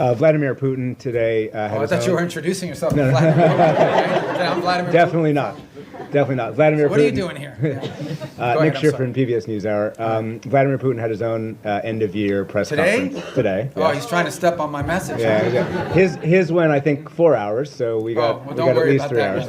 Vladimir Putin today had I thought you were introducing yourself. No, no. I'm Vladimir Definitely Putin. not. Definitely not. Vladimir So what Putin. are you doing here? Nick Schifrin, PBS NewsHour. Vladimir Putin had his own end-of-year press conference today. Oh, Yeah. he's trying to step on my message. Yeah. His went, I think, 4 hours, so we got at least 3 hours.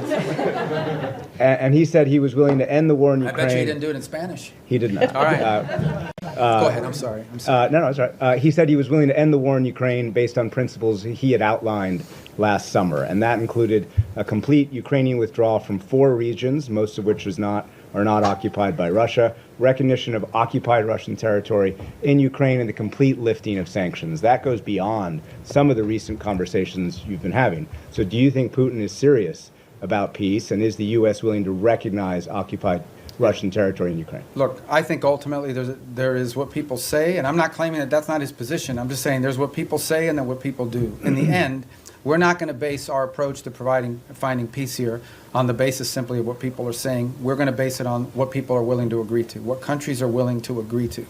And he said he was willing to end the war in Ukraine. I bet you he didn't do it in Spanish. He did not. All right. Go ahead. I'm sorry. No, that's right. He said he was willing to end the war in Ukraine based on principles he had outlined last summer, and that included a complete Ukrainian withdrawal from 4 regions, most of which are not occupied by Russia, recognition of occupied Russian territory in Ukraine, and the complete lifting of sanctions. That goes beyond some of the recent conversations you've been having. So do you think Putin is serious about peace, and is the U.S. willing to recognize occupied Russian territory in Ukraine? Look, I think ultimately there is what people say, and I'm not claiming that that's not his position. I'm just saying there's what people say and then what people do. In the end, we're not going to base our approach to finding peace here on the basis simply of what people are saying. We're going to base it on what people are willing to agree to, what countries are willing to agree to.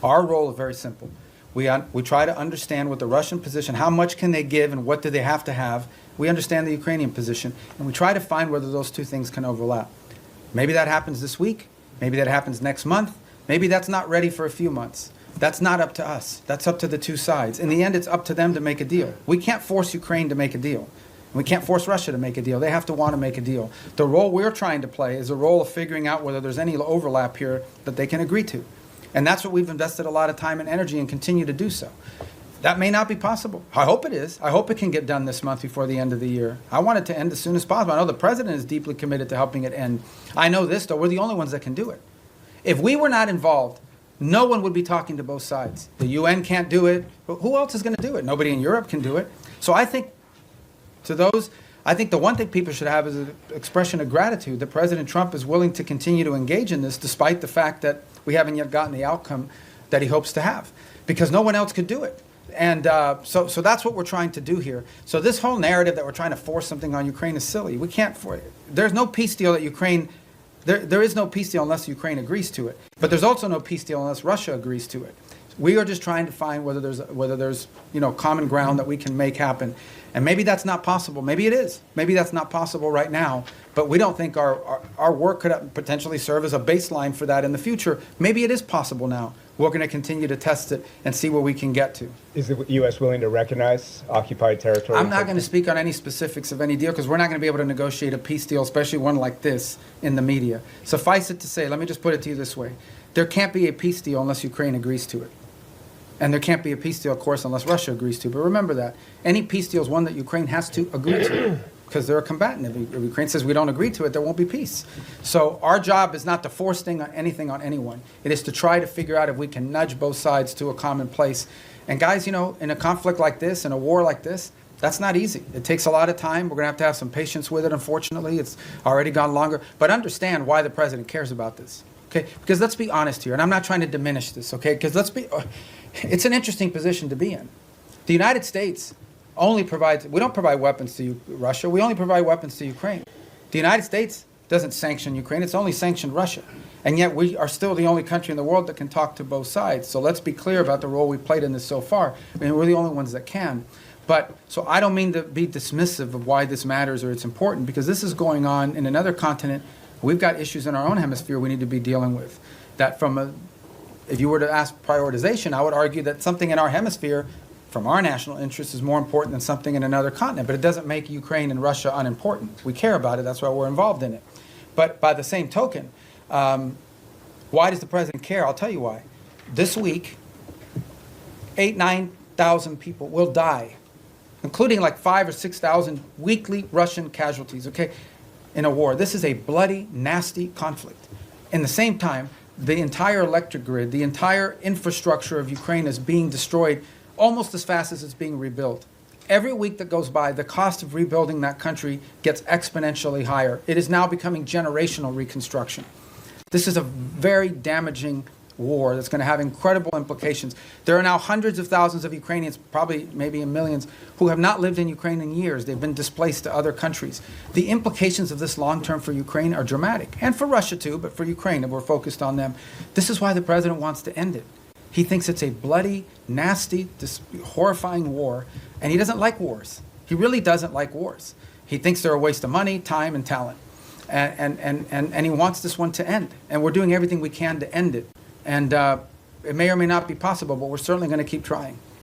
Our role is very simple. We try to understand what the Russian position, how much can they give and what do they have to have. We understand the Ukrainian position, and we try to find whether those two things can overlap. Maybe that happens this week. Maybe that happens next month. Maybe that's not ready for a few months. That's not up to us. That's up to the two sides. In the end, it's up to them to make a deal. We can't force Ukraine to make a deal. We can't force Russia to make a deal. They have to want to make a deal. The role we're trying to play is a role of figuring out whether there's any overlap here that they can agree to. And that's what we've invested a lot of time and energy and continue to do so. That may not be possible. I hope it is. I hope it can get done this month before the end of the year. I want it to end as soon as possible. I know the president is deeply committed to helping it end. I know this, though. We're the only ones that can do it. If we were not involved, no one would be talking to both sides. The UN can't do it. But who else is going to do it? Nobody in Europe can do it. So I think the one thing people should have is an expression of gratitude that President Trump is willing to continue to engage in this despite the fact that we haven't yet gotten the outcome that he hopes to have, because no one else could do it. And so that's what we're trying to do here. So this whole narrative that we're trying to force something on Ukraine is silly. We can't. There's no peace deal that Ukraine. There is no peace deal unless Ukraine agrees to it. But there's also no peace deal unless Russia agrees to it. We are just trying to find whether there's common ground that we can make happen. And maybe that's not possible. Maybe it is. Maybe that's not possible right now. But we don't think our work could potentially serve as a baseline for that in the future. Maybe it is possible now. We're going to continue to test it and see where we can get to. Is the U.S. willing to recognize occupied territory? I'm not going to speak on any specifics of any deal because we're not going to be able to negotiate a peace deal, especially one like this, in the media. Suffice it to say, let me just put it to you this way. There can't be a peace deal unless Ukraine agrees to it. And there can't be a peace deal, of course, unless Russia agrees to. But remember that. Any peace deal is one that Ukraine has to agree to because they're a combatant. If Ukraine says we don't agree to it, there won't be peace. So our job is not to force anything on anyone. It is to try to figure out if we can nudge both sides to a common place. And guys, in a conflict like this, in a war like this, that's not easy. It takes a lot of time. We're going to have some patience with it, unfortunately. It's already gone longer. But understand why the president cares about this. Okay? Because let's be honest here, and I'm not trying to diminish this, okay? Because it's an interesting position to be in. The United States we don't provide weapons to Russia, we only provide weapons to Ukraine. The United States doesn't sanction Ukraine, it's only sanctioned Russia. And yet we are still the only country in the world that can talk to both sides. So let's be clear about the role we played in this so far. I mean, we're the only ones that can. So I don't mean to be dismissive of why this matters or it's important, because this is going on in another continent. We've got issues in our own hemisphere we need to be dealing with. If you were to ask prioritization, I would argue that something in our hemisphere, from our national interest, is more important than something in another continent. But it doesn't make Ukraine and Russia unimportant. We care about it. That's why we're involved in it. But by the same token, why does the president care? I'll tell you why. This week, 9,000 people will die, including like 5,000 or 6,000 weekly Russian casualties, okay, in a war. This is a bloody, nasty conflict. In the same time, the entire electric grid, the entire infrastructure of Ukraine is being destroyed almost as fast as it's being rebuilt. Every week that goes by, the cost of rebuilding that country gets exponentially higher. It is now becoming generational reconstruction. This is a very damaging war that's going to have incredible implications. There are now hundreds of thousands of Ukrainians, probably maybe in millions, who have not lived in Ukraine in years. They've been displaced to other countries. The implications of this long-term for Ukraine are dramatic, and for Russia too, but for Ukraine, if we're focused on them. This is why the president wants to end it. He thinks it's a bloody, nasty, horrifying war, And he doesn't like wars. He really doesn't like wars. He thinks they're a waste of money, time, and talent. And he wants this one to end. And we're doing everything we can to end it. And it may or may not be possible, but we're certainly going to keep trying.